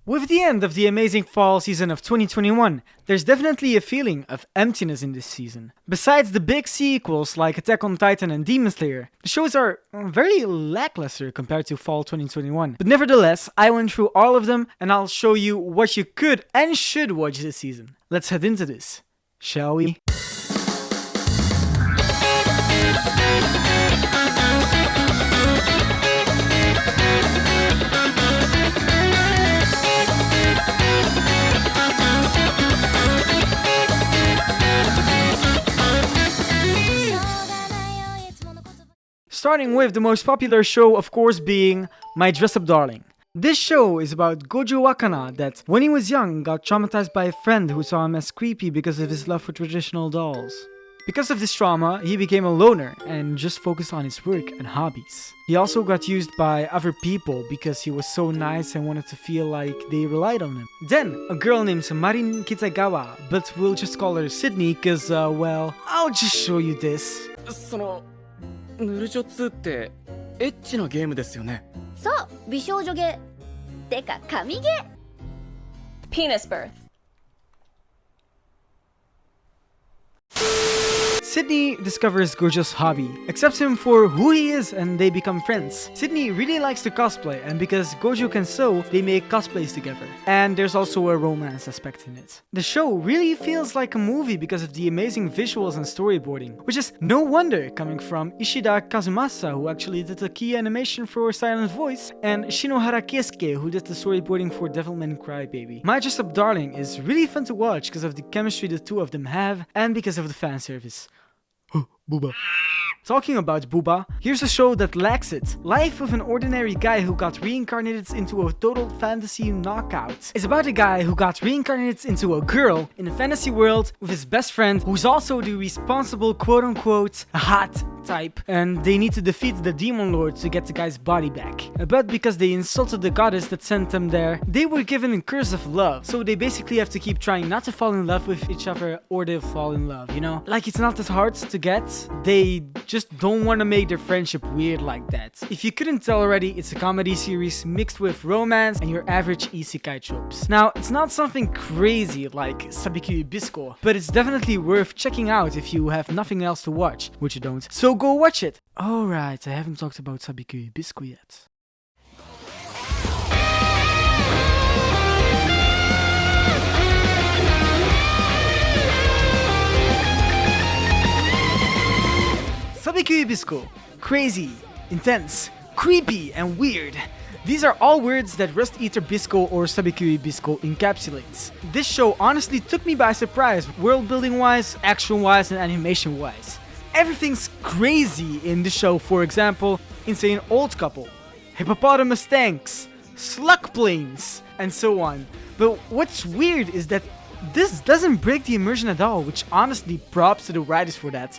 With the end of the amazing fall season of 2021, there's definitely a feeling of emptiness in this season. Besides the big sequels like Attack on Titan and Demon Slayer, the shows are very lackluster compared to fall 2021. But nevertheless, I went through all of them and I'll show you what you could and should watch this season. Let's head into this, shall we? Starting with the most popular show, of course, being My Dress Up Darling. This show is about Gojo Wakana that, when he was young, got traumatized by a friend who saw him as creepy because of his love for traditional dolls. Because of this trauma, he became a loner and just focused on his work and hobbies. He also got used by other people because he was so nice and wanted to feel like they relied on him. Then, a girl named Marin Kitagawa, but we'll just call her Sydney cause, well, I'll just show you this. ヌルジョ2ってエッチなゲームですよね。そう、美少女ゲー。てか、神ゲー。Penis birth. Sydney discovers Gojo's hobby, accepts him for who he is, and they become friends. Sydney really likes to cosplay, and because Gojo can sew, they make cosplays together. And there's also a romance aspect in it. The show really feels like a movie because of the amazing visuals and storyboarding, which is no wonder coming from Ishida Kazumasa, who actually did the key animation for Silent Voice, and Shinohara Keisuke, who did the storyboarding for Devilman Crybaby. My Dress Up Darling is really fun to watch because of the chemistry the two of them have, and because of the fan service. Booba. Talking about Booba, here's a show that lacks it. Life of an ordinary guy who got reincarnated into a total fantasy knockout. It's about a guy who got reincarnated into a girl in a fantasy world with his best friend, who's also the responsible quote-unquote hot type, and they need to defeat the demon lord to get the guy's body back. But because they insulted the goddess that sent them there, they were given a curse of love, so they basically have to keep trying not to fall in love with each other or they'll fall in love, you know? Like, it's not that hard to get, they just don't want to make their friendship weird like that. If you couldn't tell already, it's a comedy series mixed with romance and your average isekai tropes. Now, it's not something crazy like Sabikui Bisco, but it's definitely worth checking out if you have nothing else to watch, which you don't, so go watch it! Alright, I haven't talked about Sabikui Bisco yet. Sabikui Bisco. Crazy, intense, creepy, and weird. These are all words that Rust Eater Bisco or Sabikui Bisco encapsulates. This show honestly took me by surprise, world building wise, action wise, and animation wise. Everything's crazy in the show, for example, insane old couple, hippopotamus tanks, slug planes, and so on. But what's weird is that this doesn't break the immersion at all, which honestly props to the writers for that.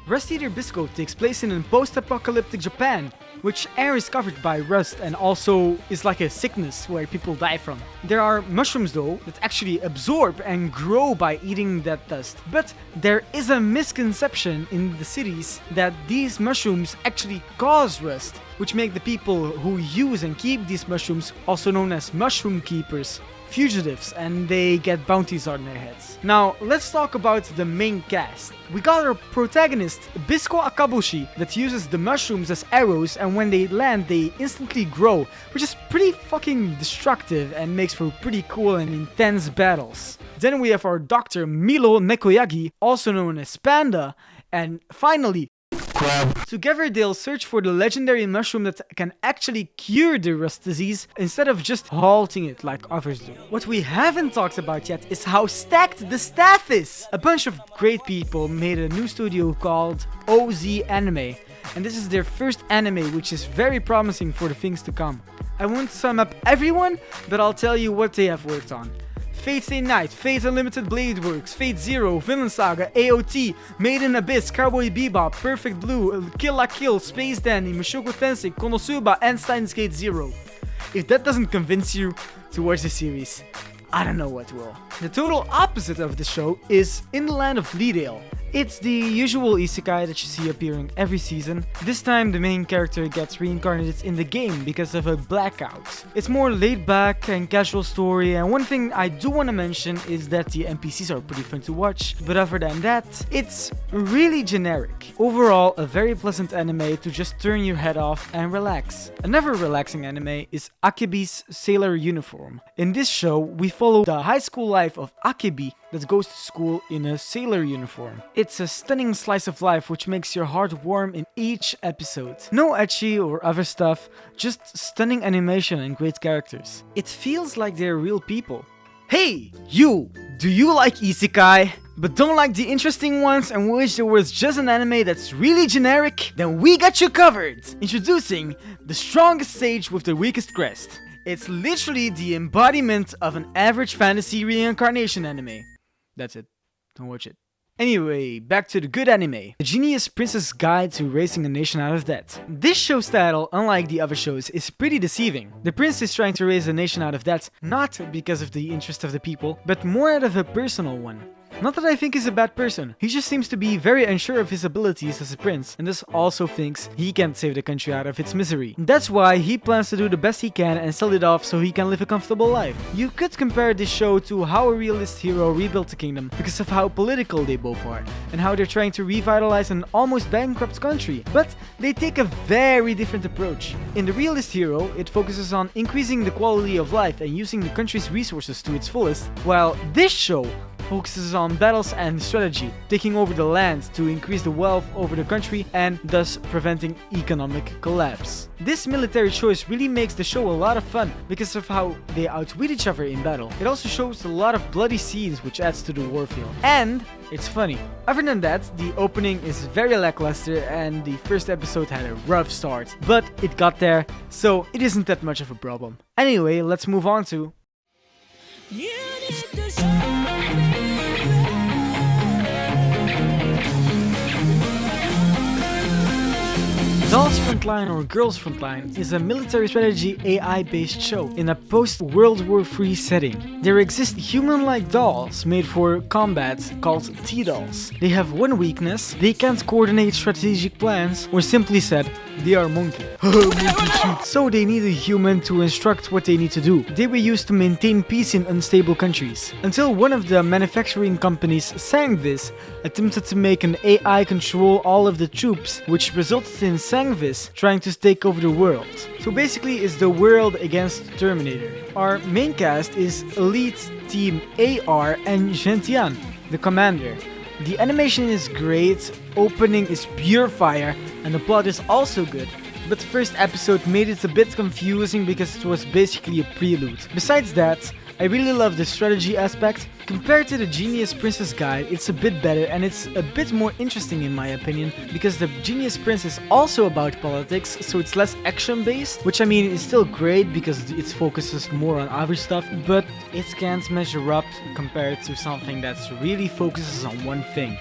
Rust Eater Bisco takes place in a post-apocalyptic Japan, which air is covered by rust and also is like a sickness where people die from. There are mushrooms though that actually absorb and grow by eating that dust. But there is a misconception in the cities that these mushrooms actually cause rust, which make the people who use and keep these mushrooms, also known as mushroom keepers, fugitives, and they get bounties on their heads. Now, let's talk about the main cast. We got our protagonist, Bisco Akaboshi, that uses the mushrooms as arrows, and when they land, they instantly grow, which is pretty fucking destructive and makes for pretty cool and intense battles. Then we have our Dr. Milo Nekoyagi, also known as Panda, and finally, together they'll search for the legendary mushroom that can actually cure the rust disease instead of just halting it like others do. What we haven't talked about yet is how stacked the staff is! A bunch of great people made a new studio called OZ Anime, and this is their first anime, which is very promising for the things to come. I won't sum up everyone, but I'll tell you what they have worked on. Fate Stay Night, Fate Unlimited Blade Works, Fate Zero, Villain Saga, AOT, Made in Abyss, Cowboy Bebop, Perfect Blue, Kill la Kill, Space Dandy, Mushoku Tensei, Konosuba, and Steins Gate Zero. If that doesn't convince you to watch the series, I don't know what will. The total opposite of the show is In the Land of Leadale, It's the usual isekai that you see appearing every season. This time the main character gets reincarnated in the game because of a blackout. It's more laid back and casual story, and one thing I do want to mention is that the NPCs are pretty fun to watch, but other than that, it's really generic. Overall, a very pleasant anime to just turn your head off and relax. Another relaxing anime is Akebi's Sailor Uniform. In this show, we follow the high school life of Akebi that goes to school in a sailor uniform. It's a stunning slice of life which makes your heart warm in each episode. No ecchi or other stuff, just stunning animation and great characters. It feels like they're real people. Hey, you! Do you like isekai, but don't like the interesting ones and wish there was just an anime that's really generic? Then we got you covered! Introducing the strongest sage with the weakest crest. It's literally the embodiment of an average fantasy reincarnation anime. That's it. Don't watch it. Anyway, back to the good anime. The Genius Princess Guide to Raising a Nation Out of Debt. This show's title, unlike the other shows, is pretty deceiving. The prince is trying to raise a nation out of debt, not because of the interest of the people, but more out of a personal one. Not that I think he's a bad person, he just seems to be very unsure of his abilities as a prince, and thus also thinks he can't save the country out of its misery. That's why he plans to do the best he can and sell it off so he can live a comfortable life. You could compare this show to how a realist hero rebuilt the kingdom because of how political they both are, and how they're trying to revitalize an almost bankrupt country, but they take a very different approach. In the realist hero, it focuses on increasing the quality of life and using the country's resources to its fullest, while this show focuses on battles and strategy, taking over the land to increase the wealth over the country and thus preventing economic collapse. This military choice really makes the show a lot of fun because of how they outwit each other in battle. It also shows a lot of bloody scenes which adds to the war feel. And it's funny. Other than that, the opening is very lackluster and the first episode had a rough start, but it got there, so it isn't that much of a problem. Anyway, let's move on to Dolls Frontline or Girls Frontline is a military strategy AI-based show in a post-World War III setting. There exist human-like dolls made for combat called T-dolls. They have one weakness: they can't coordinate strategic plans, or simply said, they are monkey. So they need a human to instruct what they need to do. They were used to maintain peace in unstable countries, until one of the manufacturing companies, Sangvis, attempted to make an AI control all of the troops, which resulted in Sangvis trying to take over the world. So basically it's the world against Terminator. Our main cast is Elite Team AR and Gentian, the commander. The animation is great, opening is pure fire, and the plot is also good. But the first episode made it a bit confusing because it was basically a prelude. Besides that, I really love the strategy aspect. Compared to the Genius Princess Guide, it's a bit better and it's a bit more interesting in my opinion, because the Genius Prince is also about politics, so it's less action based, which I mean is still great because it focuses more on other stuff, but it can't measure up compared to something that really focuses on one thing.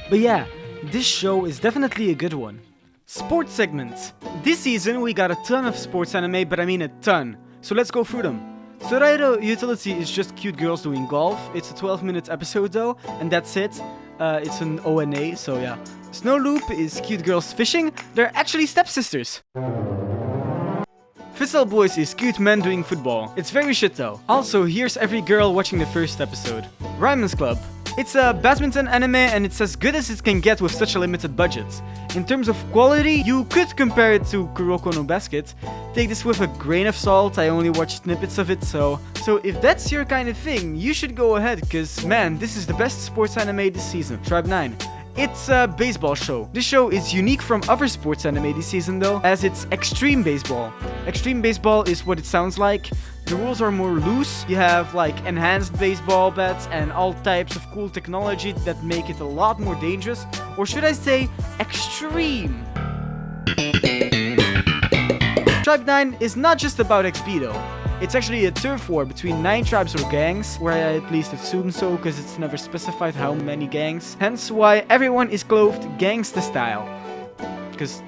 But yeah, this show is definitely a good one. Sports segments. This season we got a ton of sports anime, but I mean a ton. So let's go through them. Sorairo Utility is just cute girls doing golf. It's a 12-minute episode though, and that's it. It's an ONA, so yeah. Snow Loop is cute girls fishing. They're actually stepsisters. Fizzle Boys is cute men doing football. It's very shit though. Also, here's every girl watching the first episode. Ryman's Club. It's a badminton anime and it's as good as it can get with such a limited budget. In terms of quality, you could compare it to Kuroko no Basket. Take this with a grain of salt, I only watched snippets of it, so if that's your kind of thing, you should go ahead, cause man, this is the best sports anime this season. Tribe 9. It's a baseball show. This show is unique from other sports anime this season though, as it's extreme baseball. Extreme baseball is what it sounds like. The rules are more loose. You have like enhanced baseball bats and all types of cool technology that make it a lot more dangerous. Or should I say, extreme? Tribe 9 is not just about XP though. It's actually a turf war between 9 tribes or gangs, where I at least assume so because it's never specified how many gangs. Hence why everyone is clothed gangsta style. Because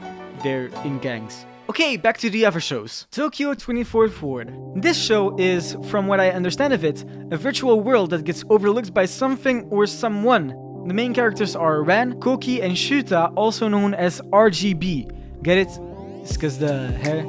they're in gangs. Okay, back to the other shows. Tokyo 24th Ward. This show is, from what I understand of it, a virtual world that gets overlooked by something or someone. The main characters are Ran, Koki, and Shuta, also known as RGB. Get it? It's because the hair.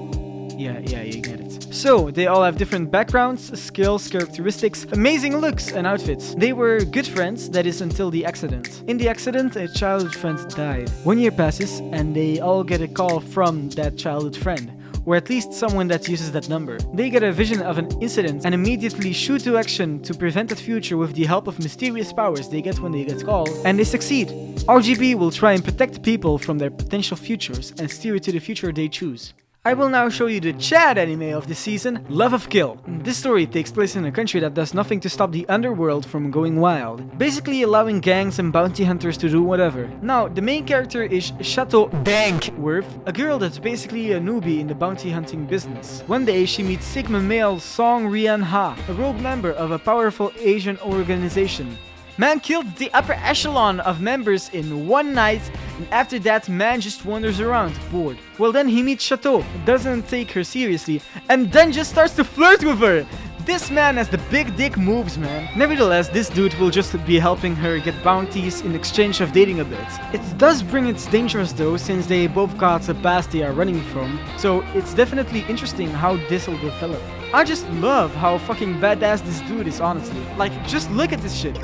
Yeah, you get it. So, they all have different backgrounds, skills, characteristics, amazing looks, and outfits. They were good friends, that is until the accident. In the accident, a childhood friend died. 1 year passes, and they all get a call from that childhood friend, or at least someone that uses that number. They get a vision of an incident and immediately shoot to action to prevent that future with the help of mysterious powers they get when they get called, and they succeed. RGB will try and protect people from their potential futures and steer it to the future they choose. I will now show you the Chad anime of this season, Love of Kill. This story takes place in a country that does nothing to stop the underworld from going wild, basically allowing gangs and bounty hunters to do whatever. Now, the main character is Chateau Dankworth, a girl that's basically a newbie in the bounty hunting business. One day, she meets Sigma male Song Rian Ha, a rogue member of a powerful Asian organization. Man killed the upper echelon of members in one night, and after that man just wanders around, bored. Well, then he meets Chateau, doesn't take her seriously, and then just starts to flirt with her. This man has the big dick moves, man. Nevertheless, this dude will just be helping her get bounties in exchange of dating a bit. It does bring its dangers though, since they both got a past they are running from, so it's definitely interesting how this will develop. I just love how fucking badass this dude is, honestly. Like, just look at this shit.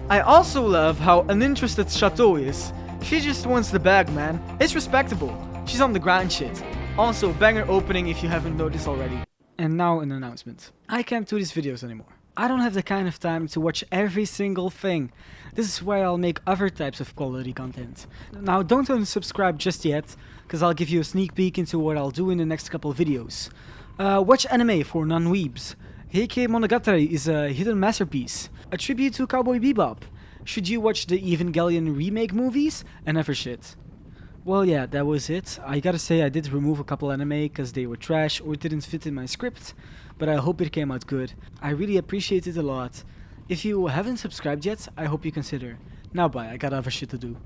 I also love how uninterested Chateau is. She just wants the bag, man. It's respectable. She's on the grind shit. Also, banger opening if you haven't noticed already. And now an announcement. I can't do these videos anymore. I don't have the kind of time to watch every single thing. This is why I'll make other types of quality content. Now don't unsubscribe just yet, because I'll give you a sneak peek into what I'll do in the next couple of videos. Watch anime for non-weebs. Heike Monogatari is a hidden masterpiece, a tribute to Cowboy Bebop. Should you watch the Evangelion remake movies? And other shit. Well, yeah, that was it. I gotta say I did remove a couple anime because they were trash or didn't fit in my script, but I hope it came out good. I really appreciate it a lot. If you haven't subscribed yet, I hope you consider. Now bye, I got other shit to do.